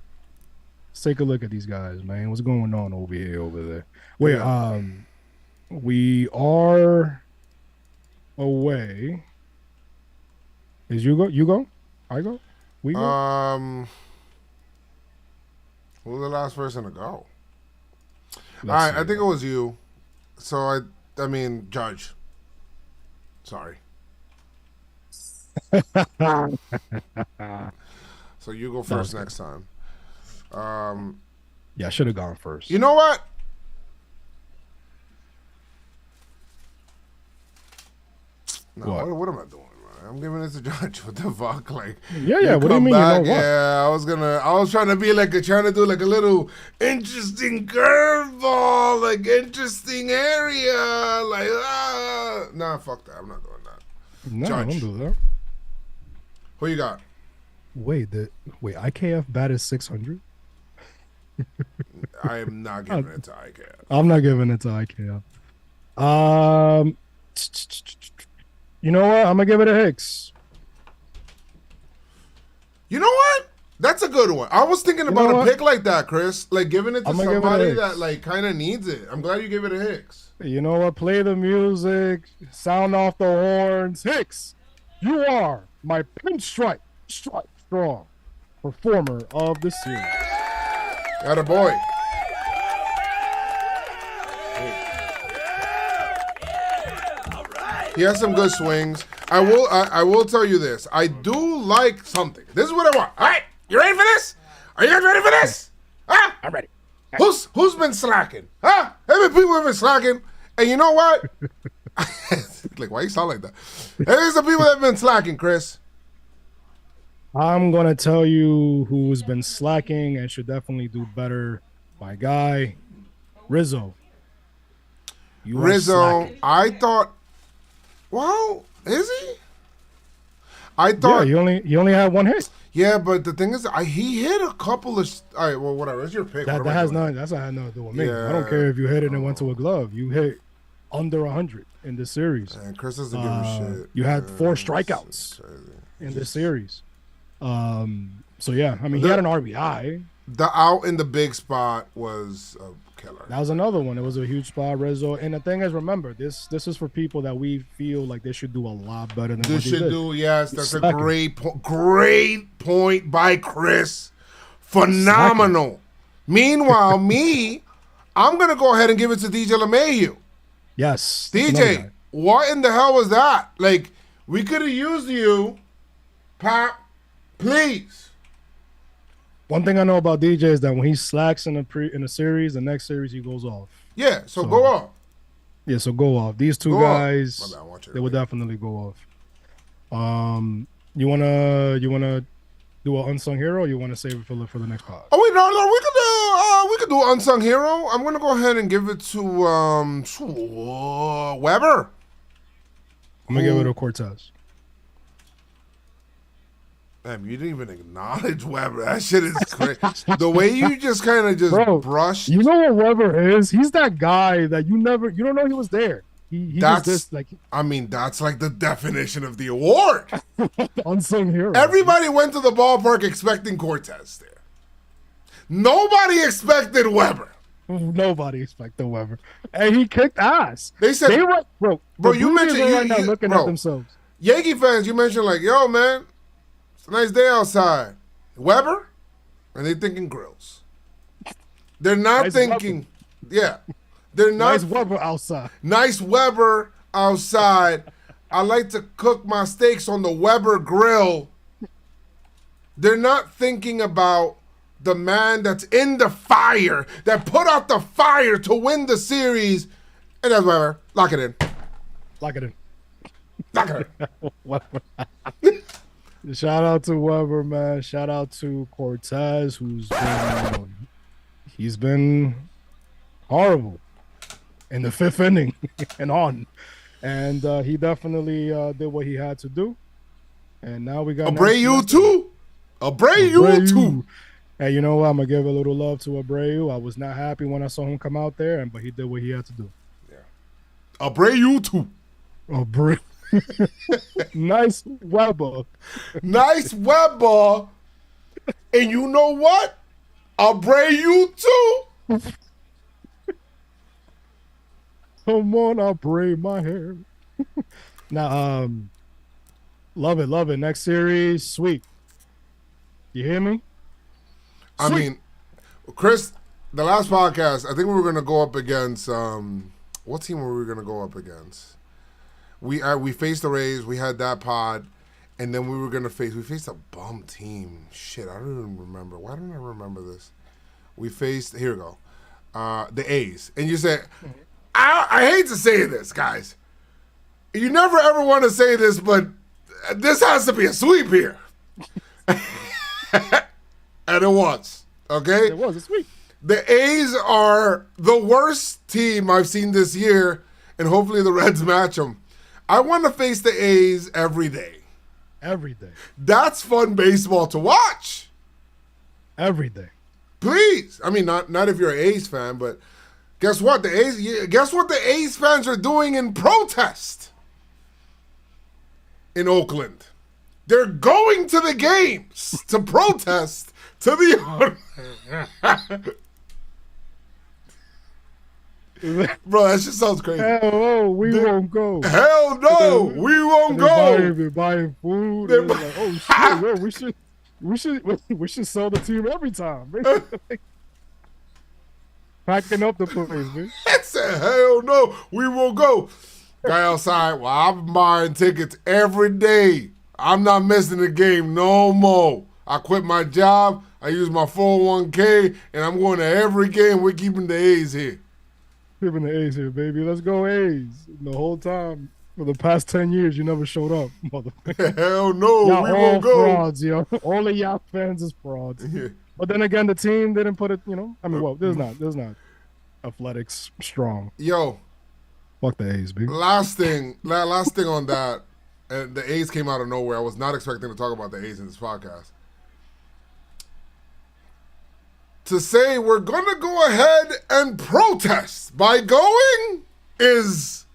Let's take a look at these guys, man. What's going on over here, over there? Wait, we are away. Is you go? You go? I go? We go? Who's the last person to go? All right, I think it was you. So I mean, Judge. Sorry. So you go first next time. Yeah, I should have gone first. You know what? No, what am I doing, man? I'm giving it to Judge. What the fuck? Like, yeah. What do you mean? Back, You know what? Yeah, I was trying to be trying to do a little interesting curveball, interesting area. Nah, fuck that. I'm not doing that. No, Judge. don't do that. Who you got? Wait, IKF batted 600? I am not giving it to IKF. I'm not giving it to IKF. You know what? I'm gonna give it a Hicks. You know what? That's a good one. I was thinking about a pick like that, Chris. Giving it to somebody that kind of needs it. I'm glad you gave it a Hicks. You know what? Play the music, sound off the horns. Hicks, you are my Pinstripe Strong performer of the series. Got a boy. He has some good swings. I will tell you this. I do like something. This is what I want. All right, you ready for this? Are you guys ready for this? Huh? I'm ready. Who's been slacking? Huh? How many people have been slacking? And you know what? Why you sound like that? There's some people that have been slacking, Chris. I'm gonna tell you who's been slacking and should definitely do better. My guy, Rizzo. Rizzo, I thought. Well, is he? I thought. Yeah, he only had 1 hit. Yeah, but the thing is, he hit a couple of. All right, well, whatever. It's your pick. That has nothing. That's not had nothing to do with me. Yeah. I don't care if you hit it and went to a glove. You hit under 100 in this series. And Chris doesn't give a shit. You had 4 strikeouts in this series. So yeah, I mean, he had an RBI. The out in the big spot was a killer. That was another one. It was a huge spot, Rizzo. And the thing is, remember, this is for people that we feel like they should do a lot better than what they did. Yes, that's a great point by Chris. Phenomenal. Meanwhile, I'm going to go ahead and give it to DJ LeMahieu. Yes. DJ, what in the hell was that? We could have used you, Pop, please. One thing I know about DJ is that when he slacks in a series, the next series he goes off. Yeah, so go off. Yeah, so go off. These two guys, they will definitely go off. You wanna do an unsung hero, or you wanna save it for the next pod? Oh wait, no, we could do unsung hero. I'm gonna go ahead and give it to Weber. I'm gonna give it to Cortez. Damn, you didn't even acknowledge Weber. That shit is crazy. The way you just kind of brushed. You know what Weber is? He's that guy that you don't know he was there. He that's just this, I mean, that's the definition of the award. Unsung hero. Everybody went to the ballpark expecting Cortez there. Nobody expected Weber. Nobody expected Weber, and he kicked ass. They said, They were, bro. Bro, the you Blue Jays mentioned- are right now you- looking bro. at themselves. Yankee fans, you mentioned like, yo, man, it's a nice day outside. Weber? And they thinking grills. They're not Nice thinking, yeah. They're not Nice Weber outside. nice Weber outside. I like to cook my steaks on the Weber grill. They're not thinking about the man that's in the fire, that put out the fire to win the series. And that's Weber. Lock it in. Lock it in. Lock it in. Weber. Shout out to Weber, man. Shout out to Cortez, who's been, he's been horrible in the fifth inning and on. And he definitely did what he had to do. And now we got Abreu too. Abreu too. Hey, you know what? I'm gonna give a little love to Abreu. I was not happy when I saw him come out there, but he did what he had to do. Abreu too. Abreu. Nice Weber. Nice Weber. And you know what? Abreu too. Come on, I'll braid my hair. Now, love it. Next series, sweet. You hear me? I mean, Chris, the last podcast, I think we were going to go up against, what team were we going to go up against? We faced the Rays, we had that pod, and then we faced a bum team. Shit, I don't even remember. Why don't I remember this? Here we go, the A's. And you said, I hate to say this, guys. You never ever want to say this, but this has to be a sweep here. And it was, okay? It was a sweep. The A's are the worst team I've seen this year, and hopefully the Reds match them. I want to face the A's every day. Every day. That's fun baseball to watch. Every day. Please. I mean, not if you're an A's fan, but guess what? Guess what the A's fans are doing in protest in Oakland? They're going to the games to protest to the Bro, that shit sounds crazy. Hell no, we won't go. Hell no, we won't go. They're buying food. They're They're like, oh shit, yo, we should sell the team every time. Packing up the place, man. I said, hell no, we won't go. Guy outside, well, I'm buying tickets every day. I'm not missing the game no more. I quit my job. I use my 401k, and I'm going to every game. We're keeping the A's here. Keeping the A's here, baby. Let's go A's. The whole time, for the past 10 years, you never showed up, motherfucker. Hell no, Y'all we all won't go. frauds, yo. All of y'all fans is frauds. Yeah. But then again, the team didn't put it, I mean, well, there's not athletics strong. Yo, Fuck the A's, baby. last thing on that, and the A's came out of nowhere. I was not expecting to talk about the A's in this podcast. To say we're going to go ahead and protest by going is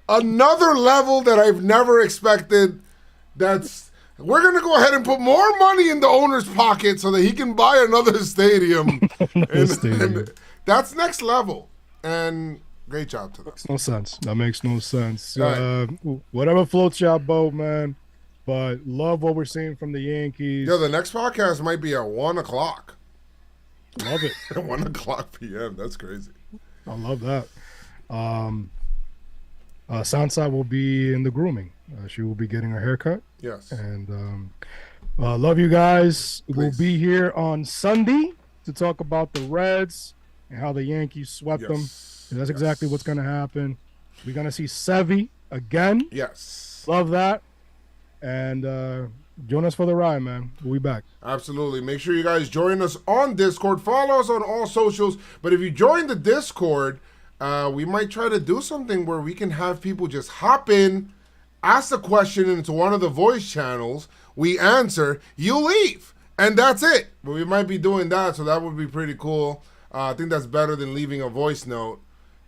another level that I've never expected. We're going to go ahead and put more money in the owner's pocket so that he can buy another stadium. And that's next level. And great job to them. Makes no sense. That makes no sense. Right. Whatever floats your boat, man. But love what we're seeing from the Yankees. Yo, the next podcast might be at 1 o'clock. Love it. At 1 o'clock p.m. That's crazy. I love that. Sansa will be in the grooming. She will be getting her haircut. Yes. And love you guys. Please. We'll be here on Sunday to talk about the Reds and how the Yankees swept them. And that's exactly what's going to happen. We're going to see Sevy again. Yes. Love that. And join us for the ride, man. We'll be back. Absolutely. Make sure you guys join us on Discord. Follow us on all socials. But if you join the Discord, we might try to do something where we can have people just hop in, ask a question into one of the voice channels. We answer, you leave. And that's it. But we might be doing that, so that would be pretty cool. I think that's better than leaving a voice note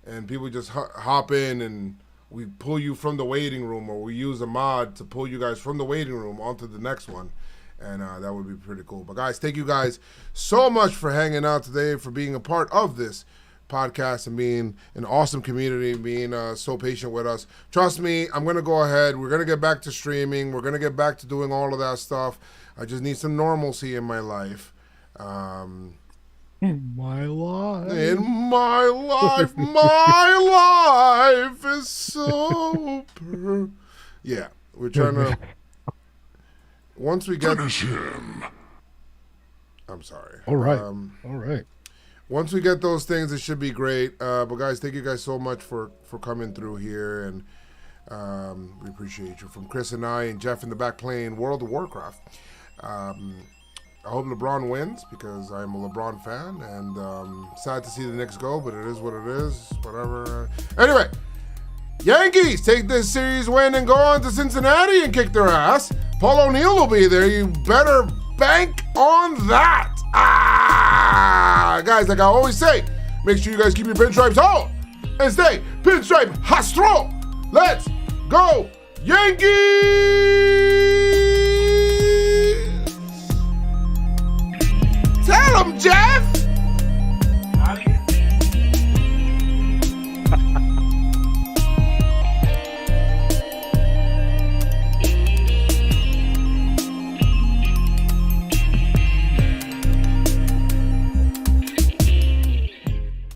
and people just hop in and we pull you from the waiting room, or we use a mod to pull you guys from the waiting room onto the next one. And that would be pretty cool. But guys, thank you guys so much for hanging out today, for being a part of this podcast and being an awesome community, being so patient with us. Trust me, I'm going to go ahead. We're going to get back to streaming. We're going to get back to doing all of that stuff. I just need some normalcy in my life. In my life. My life is so yeah, we're trying to. Once we get. Finish him. I'm sorry. All right. All right. Once we get those things, it should be great. But guys, thank you guys so much for coming through here, and we appreciate you. From Chris and I and Jeff in the back playing World of Warcraft. I hope LeBron wins because I'm a LeBron fan, and sad to see the Knicks go, but it is what it is. Whatever. Anyway, Yankees take this series win and go on to Cincinnati and kick their ass. Paul O'Neill will be there. You better bank on that. Guys, like I always say, make sure you guys keep your pinstripes on and stay pinstripe hastro. Let's go, Yankees!